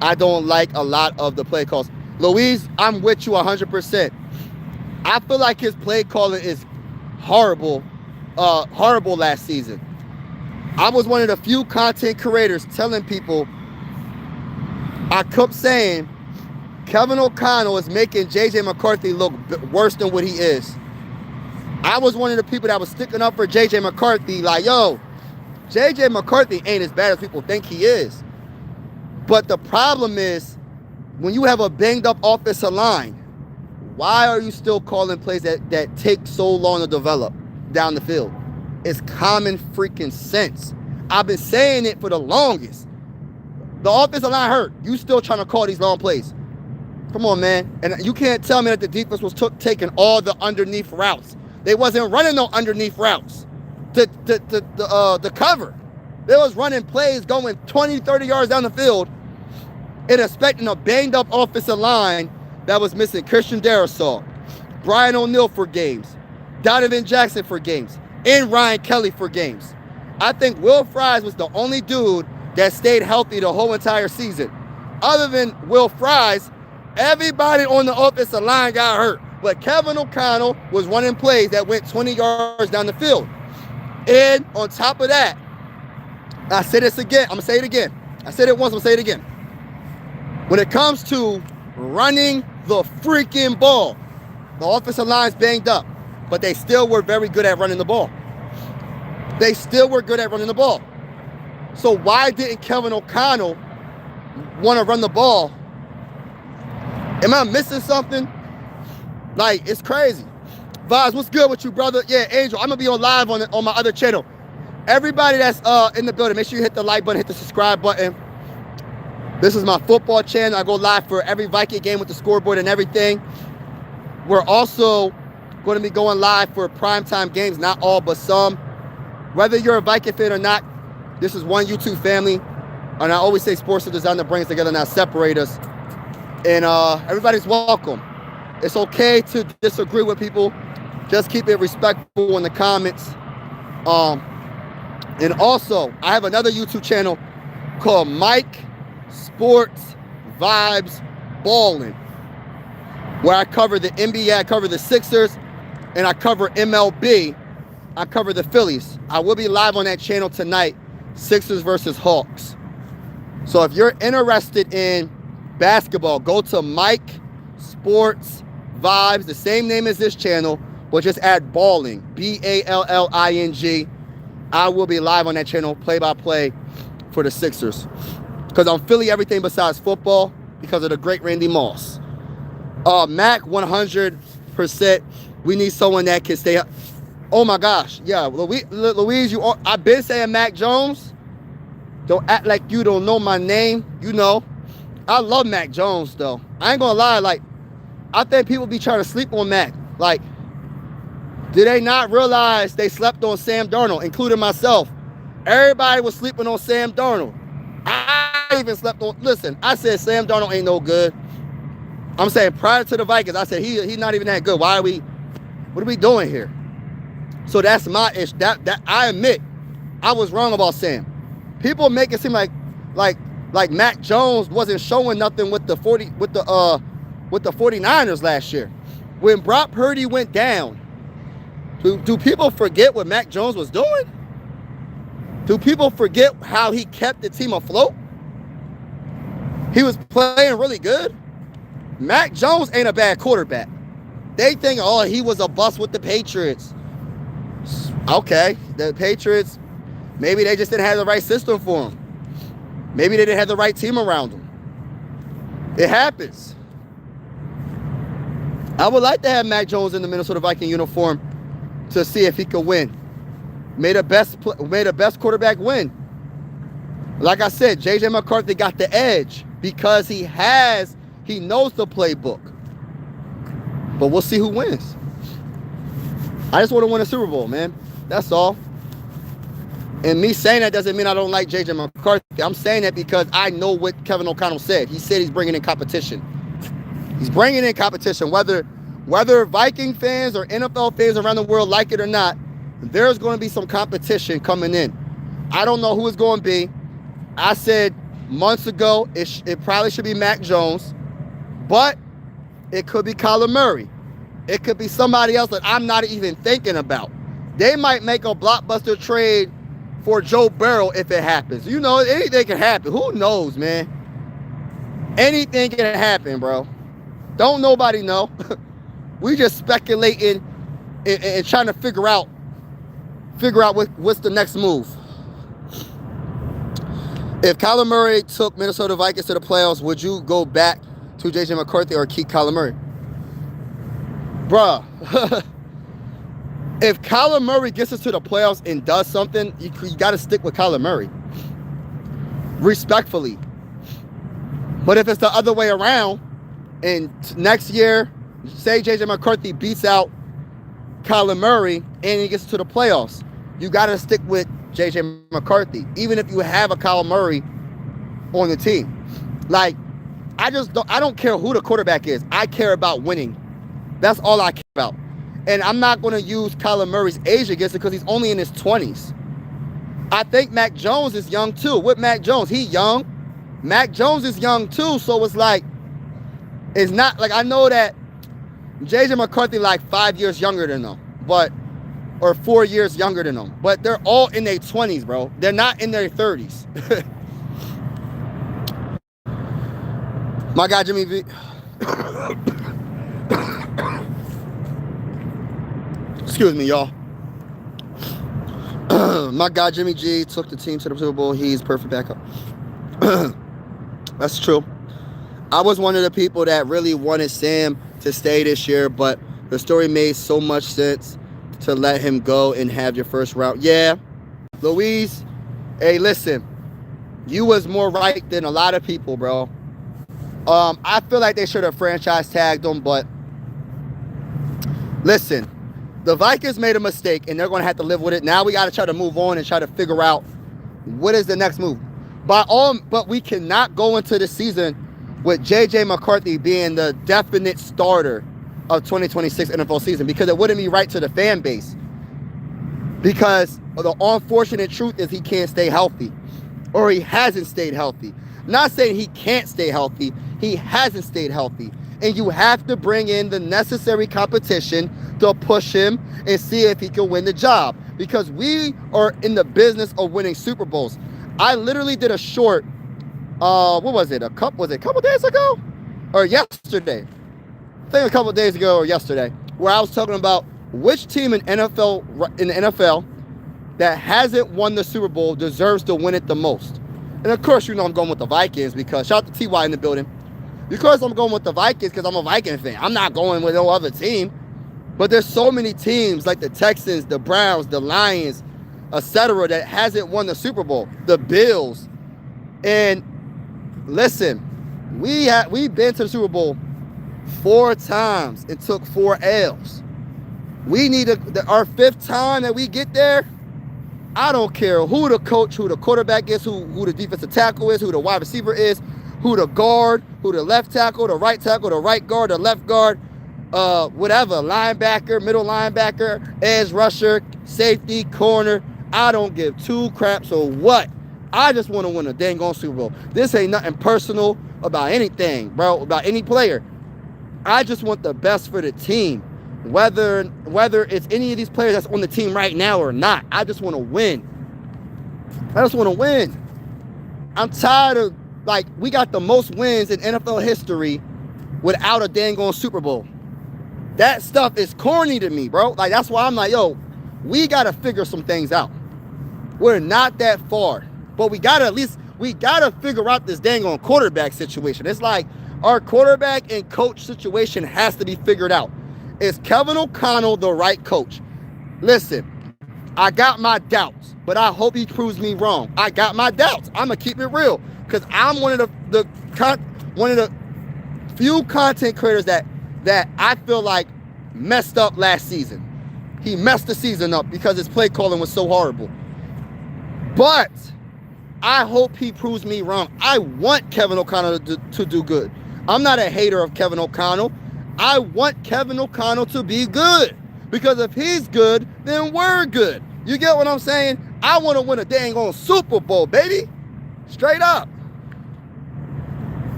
I don't like a lot of the play calls. Louise, I'm with you 100%. I feel like his play calling is horrible last season. I was one of the few content creators telling people, I kept saying, Kevin O'Connell is making J.J. McCarthy look worse than what he is. I was one of the people that was sticking up for J.J. McCarthy, like, yo, J.J. McCarthy ain't as bad as people think he is. But the problem is, when you have a banged up offensive line, why are you still calling plays that take so long to develop down the field? It's common freaking sense. I've been saying it for the longest. The offensive line hurt. You still trying to call these long plays. Come on, man. And you can't tell me that the defense was taking all the underneath routes. They wasn't running no underneath routes to cover. They was running plays going 20, 30 yards down the field and expecting a banged up offensive line that was missing Christian Darrisaw, Brian O'Neill for games, Donovan Jackson for games, and Ryan Kelly for games. I think Will Fries was the only dude that stayed healthy the whole entire season. Other than Will Fries, everybody on the offensive line got hurt. But Kevin O'Connell was running plays that went 20 yards down the field. And on top of that, I say this again. I'm going to say it again. I said it once. I'm going to say it again. When it comes to running the freaking ball, the offensive line's banged up, but they still were very good at running the ball. They still were good at running the ball. So why didn't Kevin O'Connell want to run the ball? Am I missing something? Like, it's crazy. Vaz, what's good with you, brother? Yeah, Angel, I'm going to be on live on my other channel. Everybody that's in the building, make sure you hit the like button, hit the subscribe button. This is my football channel. I go live for every Viking game with the scoreboard and everything. We're also going to be going live for primetime games, not all, but some. Whether you're a Viking fan or not, this is one YouTube family. And I always say sports is designed to bring us together, not separate us. And everybody's welcome. It's okay to disagree with people. Just keep it respectful in the comments. And also, I have another YouTube channel called Mike Sports Vibes Ballin', where I cover the NBA, I cover the Sixers, and I cover MLB. I cover the Phillies. I will be live on that channel tonight, Sixers versus Hawks. So if you're interested in basketball, go to Mike Sports Vibes, the same name as this channel, but just add balling, B-A-L-L-I-N-G. I will be live on that channel, play-by-play for the Sixers. Because I'm Philly everything besides football because of the great Randy Moss. Mac, 100%. We need someone that can stay up. Oh my gosh. Yeah, Louise, I've been saying Mac Jones. Don't act like you don't know my name. You know. I love Mac Jones, though. I ain't gonna lie. Like, I think people be trying to sleep on Mac. Like, did they not realize they slept on Sam Darnold, including myself? Everybody was sleeping on Sam Darnold. I even slept on, listen, I said Sam Darnold ain't no good. I'm saying prior to the Vikings, I said he's not even that good. What are we doing here? So that's my issue. That I admit, I was wrong about Sam. People make it seem like Mac Jones wasn't showing nothing with the 49ers last year. When Brock Purdy went down, do people forget what Mac Jones was doing? Do people forget how he kept the team afloat? He was playing really good. Mac Jones ain't a bad quarterback. They think, oh, he was a bust with the Patriots. Okay, the Patriots, maybe they just didn't have the right system for him. Maybe they didn't have the right team around him. It happens. I would like to have Mac Jones in the Minnesota Viking uniform to see if he could win. May the best quarterback win. Like I said, J.J. McCarthy got the edge because he knows the playbook. But we'll see who wins. I just want to win a Super Bowl, man. That's all. And me saying that doesn't mean I don't like J.J. McCarthy. I'm saying that because I know what Kevin O'Connell said. He said he's bringing in competition. He's bringing in competition. Whether Viking fans or NFL fans around the world like it or not, there's going to be some competition coming in. I don't know who it's going to be. I said months ago it probably should be Mac Jones, but it could be Kyler Murray. It could be somebody else that I'm not even thinking about. They might make a blockbuster trade for Joe Burrow if it happens. You know, anything can happen. Who knows, man? Anything can happen, bro. Don't nobody know. We just speculating and trying to figure out what's the next move. If Kyler Murray took Minnesota Vikings to the playoffs, would you go back to J.J. McCarthy or keep Kyler Murray? Bruh. If Kyler Murray gets us to the playoffs and does something, you got to stick with Kyler Murray. Respectfully. But if it's the other way around, and next year, say J.J. McCarthy beats out Kyler Murray and he gets to the playoffs, you got to stick with J.J. McCarthy, even if you have a Kyler Murray on the team. Like, I don't care who the quarterback is. I care about winning. That's all I care about. And I'm not going to use Kyler Murray's age against it because he's only in his 20s. I think Mac Jones is young too. With Mac Jones, he young. Mac Jones is young too. So it's like, it's not like, I know that J.J. McCarthy like 5 years younger than them, or 4 years younger than them. But they're all in their 20s, bro. They're not in their 30s. My guy, Jimmy V. Excuse me, y'all. My guy, Jimmy G, took the team to the Super Bowl. He's perfect backup. That's true. I was one of the people that really wanted Sam to stay this year, but the story made so much sense to let him go and have your first round. Yeah, Louise, hey, listen, you was more right than a lot of people, bro. I feel like they should have franchise tagged him, but listen, the Vikings made a mistake, and they're going to have to live with it. Now we got to try to move on and try to figure out what is the next move. But we cannot go into the season with J.J. McCarthy being the definite starter of 2026 NFL season, because it wouldn't be right to the fan base. Because the unfortunate truth is he can't stay healthy, or he hasn't stayed healthy. Not saying he can't stay healthy, he hasn't stayed healthy. And you have to bring in the necessary competition to push him and see if he can win the job. Because we are in the business of winning Super Bowls. I literally did a short, what was it? A couple days ago? Or yesterday? I think a couple days ago or yesterday, where I was talking about which team in the NFL that hasn't won the Super Bowl deserves to win it the most. And of course, you know I'm going with the Vikings, because shout out to TY in the building. Because I'm going with the Vikings because I'm a Viking fan. I'm not going with no other team. But there's so many teams like the Texans, the Browns, the Lions, etc. that hasn't won the Super Bowl. The Bills. And listen, we've been to the Super Bowl 4 times and took 4 L's. We need our 5th time that we get there. I don't care who the coach, who the quarterback is, who the defensive tackle is, who the wide receiver is, who the guard, who the left tackle, the right guard, the left guard, whatever, linebacker, middle linebacker, edge rusher, safety, corner. I don't give 2 craps or what. I just want to win a dang on Super Bowl. This ain't nothing personal about anything, bro, about any player. I just want the best for the team. Whether it's any of these players that's on the team right now or not, I just want to win. I just want to win. I'm tired of, like, we got the most wins in NFL history without a dang on Super Bowl. That stuff is corny to me, bro. Like, that's why I'm like, yo, we got to figure some things out. We're not that far, but we got to figure out this dang on quarterback situation. It's like our quarterback and coach situation has to be figured out. Is Kevin O'Connell the right coach? Listen, I got my doubts, but I hope he proves me wrong. I got my doubts. I'm going to keep it real, because I'm one of the few content creators that I feel like messed up last season. He messed the season up because his play calling was so horrible. But I hope he proves me wrong. I want Kevin O'Connell to do good. I'm not a hater of Kevin O'Connell. I want Kevin O'Connell to be good. Because if he's good, then we're good. You get what I'm saying? I want to win a dang on Super Bowl, baby. Straight up.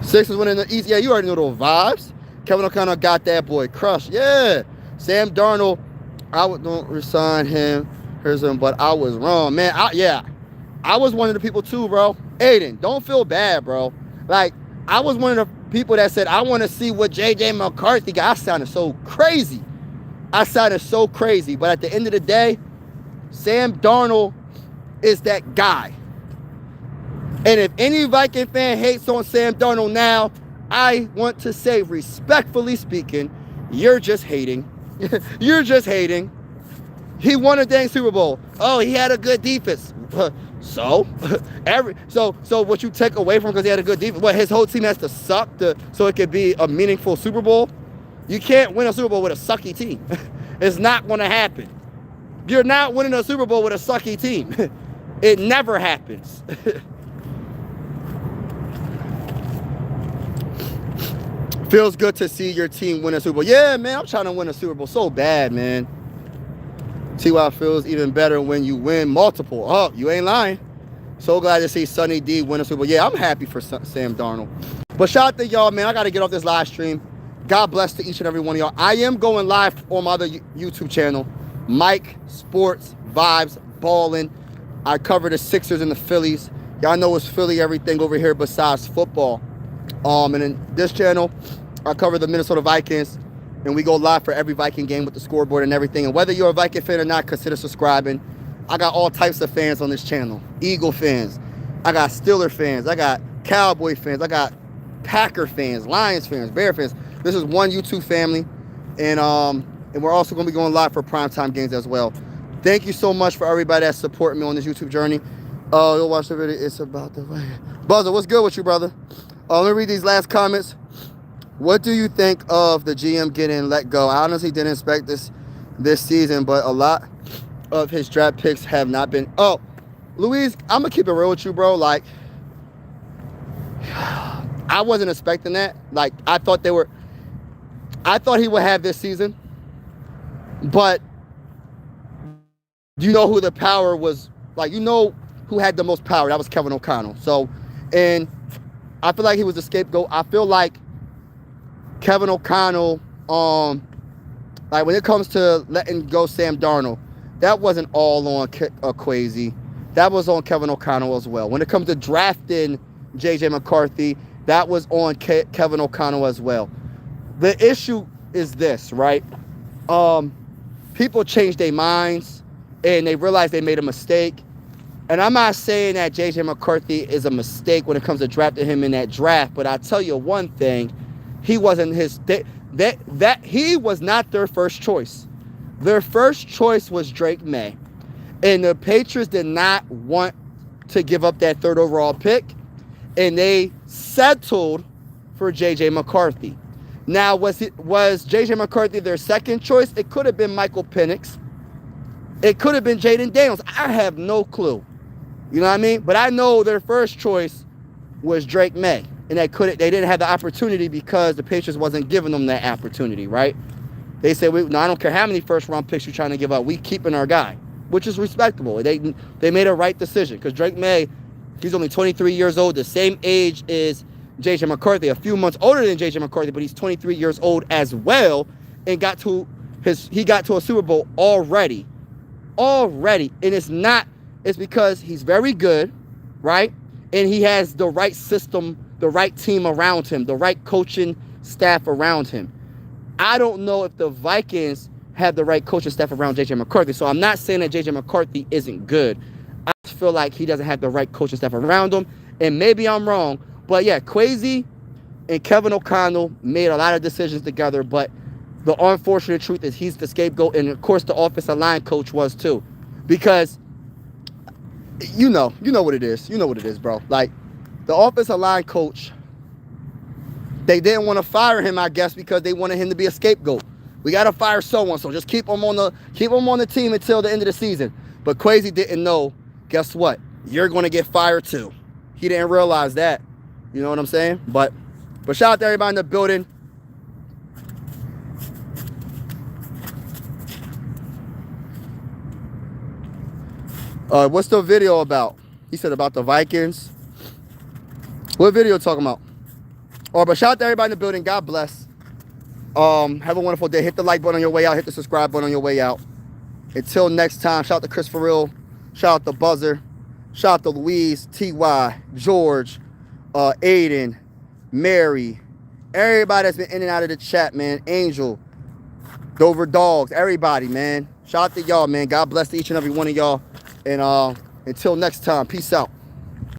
Sixers winning the East. Yeah, you already know those vibes. Kevin O'Connell got that boy crushed. Yeah. Sam Darnold, don't resign him, but I was wrong. Man, I was one of the people too, bro. Aiden, don't feel bad, bro. Like, I was one of the people that said, I want to see what J.J. McCarthy got. I sounded so crazy. But at the end of the day, Sam Darnold is that guy. And if any Viking fan hates on Sam Darnold now, I want to say, respectfully speaking, you're just hating. You're just hating. He won a dang Super Bowl. Oh, he had a good defense. So what you take away from because he had a good defense? What, his whole team has to suck so it could be a meaningful Super Bowl? You can't win a Super Bowl with a sucky team. It's not going to happen. You're not winning a Super Bowl with a sucky team. It never happens. Feels good to see your team win a Super Bowl. Yeah, man, I'm trying to win a Super Bowl so bad, man. T.Y. feels even better when you win multiple. Oh, you ain't lying. So glad to see Sonny D win a Super Bowl. Yeah, I'm happy for Sam Darnold. But shout out to y'all, man. I got to get off this live stream. God bless to each and every one of y'all. I am going live on my other YouTube channel, Mike Sports Vibes Ballin'. I cover the Sixers and the Phillies. Y'all know it's Philly everything over here besides football. And in this channel, I cover the Minnesota Vikings, and we go live for every Viking game with the scoreboard and everything. And whether you're a Viking fan or not, consider subscribing. I got all types of fans on this channel. Eagle fans. I got Steeler fans. I got Cowboy fans. I got Packer fans, Lions fans, Bear fans. This is one YouTube family. And we're also going to be going live for primetime games as well. Thank you so much for everybody that's supporting me on this YouTube journey. You'll watch the video. It's about the way. Buzzer, what's good with you, brother? Let me read these last comments. What do you think of the GM getting let go? I honestly didn't expect this season, but a lot of his draft picks have not been. Oh, Louise, I'm going to keep it real with you, bro. Like, I wasn't expecting that. Like, I thought he would have this season. But you know who the power was. Like, you know who had the most power. That was Kevin O'Connell. So, and I feel like he was the scapegoat. I feel like Kevin O'Connell, like when it comes to letting go Sam Darnold, that wasn't all on Kwesi. That was on Kevin O'Connell as well. When it comes to drafting J.J. McCarthy, that was on Kevin O'Connell as well. The issue is this, right? People change their minds and they realize they made a mistake. And I'm not saying that J.J. McCarthy is a mistake when it comes to drafting him in that draft, but I'll tell you one thing. He wasn't he was not their first choice. Their first choice was Drake May. And the Patriots did not want to give up that third overall pick. And they settled for J.J. McCarthy. Now, was J.J. McCarthy their second choice? It could have been Michael Penix. It could have been Jaden Daniels. I have no clue. You know what I mean? But I know their first choice was Drake May. And they didn't have the opportunity because the Patriots wasn't giving them that opportunity, right? They said, no, I don't care how many first-round picks you're trying to give up. We keeping our guy, which is respectable. They made a right decision because Drake May, he's only 23 years old, the same age as J.J. McCarthy, a few months older than J.J. McCarthy, but he's 23 years old as well, and he got to a Super Bowl already. And it's because he's very good, right? And he has the right system, the right team around him, the right coaching staff around him. I don't know if the Vikings have the right coaching staff around J.J. McCarthy. So I'm not saying that J.J. McCarthy isn't good. I just feel like he doesn't have the right coaching staff around him. And maybe I'm wrong. But yeah, Kwesi and Kevin O'Connell made a lot of decisions together. But the unfortunate truth is he's the scapegoat. And of course the offensive line coach was too. Because you know what it is. You know what it is, bro. Like, the offensive line coach, they didn't want to fire him, I guess, because they wanted him to be a scapegoat. We got to fire someone, so just keep him on the team until the end of the season. But Kwesi didn't know, guess what? you're going to get fired too. He didn't realize that. You know what I'm saying? But shout out to everybody in the building. What's the video about? He said about the Vikings. What video talking about? Oh, but shout out to everybody in the building. God bless. Have a wonderful day. Hit the like button on your way out. Hit the subscribe button on your way out. Until next time, shout out to Chris for real. Shout out to Buzzer. Shout out to Louise, T.Y., George, Aiden, Mary, everybody that's been in and out of the chat, man. Angel, Dover Dogs, everybody, man. Shout out to y'all, man. God bless each and every one of y'all. And until next time, peace out.